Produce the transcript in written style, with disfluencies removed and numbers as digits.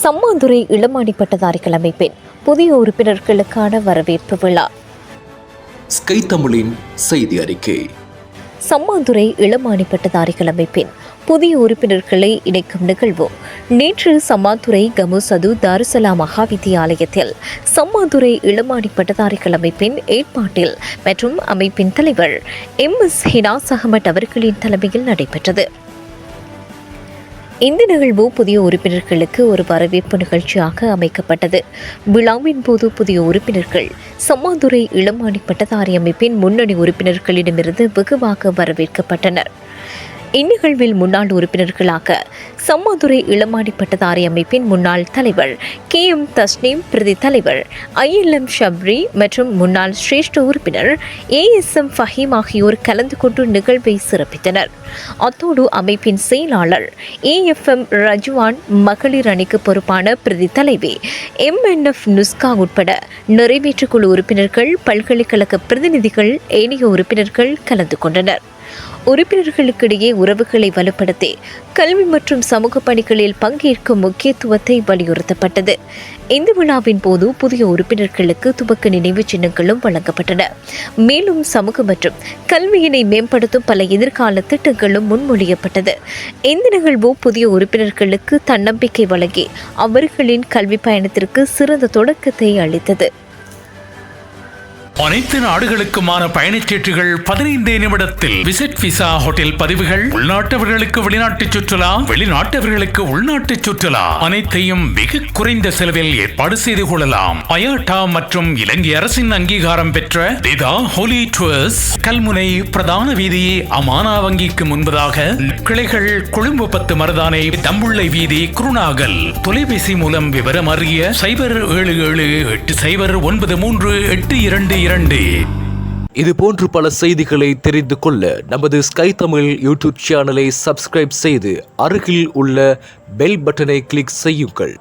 சம்மாந்துறை இளமானி பட்டதாரிகள் அமைப்பின் புதிய உறுப்பினர்களுக்கான வரவேற்பு விழா. ஸ்கை தமிழின் செய்தி அறிக்கை. சம்மாந்துறை இளமானி பட்டதாரிகள் அமைப்பின் புதிய உறுப்பினர்களை இணைக்கும் நிகழ்வு நேற்று சம்மாந்துறை கமுசது தாருசலா மகாவித்தியாலயத்தில் சம்மாந்துறை இளமானி பட்டதாரிகள் அமைப்பின் ஏற்பாட்டில் மற்றும் அமைப்பின் தலைவர் MS ஹினாஸ் அகமட் அவர்களின் தலைமையில் நடைபெற்றது. இந்த நிகழ்வு புதிய உறுப்பினர்களுக்கு ஒரு வரவேற்பு நிகழ்ச்சியாக அமைக்கப்பட்டது. விழாவின் போது புதிய உறுப்பினர்கள் சம்மாந்துறை இளமானி பட்டதாரி அமைப்பின் முன்னணி உறுப்பினர்களிடமிருந்து வெகுவாக வரவேற்கப்பட்டனர். இந்நிகழ்வில் முன்னாள் உறுப்பினர்களாக சம்மாந்துறை இளமானி பட்டதாரி அமைப்பின் முன்னாள் தலைவர் KM தஸ்னீம், பிரதி தலைவர் ILM ஷப்ரி மற்றும் முன்னாள் சிரேஷ்ட உறுப்பினர் ASM ஃபஹீம் ஆகியோர் கலந்து கொண்டு நிகழ்வை சிறப்பித்தனர். அத்தோடு அமைப்பின் செயலாளர் AFM ரஜ்வான், மகளிர் அணிக்கு பொறுப்பான பிரதி தலைவி MNF நுஸ்கா உட்பட நிறைவேற்றுக்குழு உறுப்பினர்கள், பல்கலைக்கழக பிரதிநிதிகள், ஏனைய உறுப்பினர்கள் கலந்து கொண்டனர். உறுப்பினர்களுக்கிடையே உறவுகளை வலுப்படுத்தி கல்வி மற்றும் சமூக பணிகளில் பங்கேற்கும் முக்கியத்துவத்தை வலியுறுத்தப்பட்டது. இந்த விழாவின் போது புதிய உறுப்பினர்களுக்கு துவக்க நினைவு சின்னங்களும் வழங்கப்பட்டன. மேலும் சமூக மற்றும் கல்வியினை மேம்படுத்தும் பல எதிர்கால திட்டங்களும் முன்மொழியப்பட்டது. இந்த நிகழ்வு புதிய உறுப்பினர்களுக்கு தன்னம்பிக்கை வழங்கி அவர்களின் கல்வி பயணத்திற்கு சிறந்த தொடக்கத்தை அளித்தது. அனைத்து நாடுகளுக்குமான பயணச்சீட்டுகள் 15 நிமிடத்தில். விசிட் விசா ஹோட்டல் பதிவுகள், உள்நாட்டவர்களுக்கு வெளிநாட்டு சுற்றுலா, வெளிநாட்டவர்களுக்கு உள்நாட்டு சுற்றுலா அனைத்தையும் மிக குறைந்த செலவில் ஏற்பாடு செய்து கொள்ளலாம். அயாட்டா மற்றும் இலங்கை அரசின் அங்கீகாரம் பெற்ற டிதா ஹோலி டூர்ஸ், கல்முனை பிரதான வீதி, அமானா வங்கிக்கு முன்பதாக, கிளைகள் கொழும்பு 10 மருதானை, தம்புள்ளை வீதி, குருநாகல். தொலைபேசி மூலம் விவரம் அறிய 077809382. இது போன்று பல செய்திகளை தெரிந்து கொள்ள நமது ஸ்கை தமிழ் யூடியூப் சேனலை சப்ஸ்கிரைப் செய்து அருகில் உள்ள பெல் பட்டனை கிளிக் செய்யுங்கள்.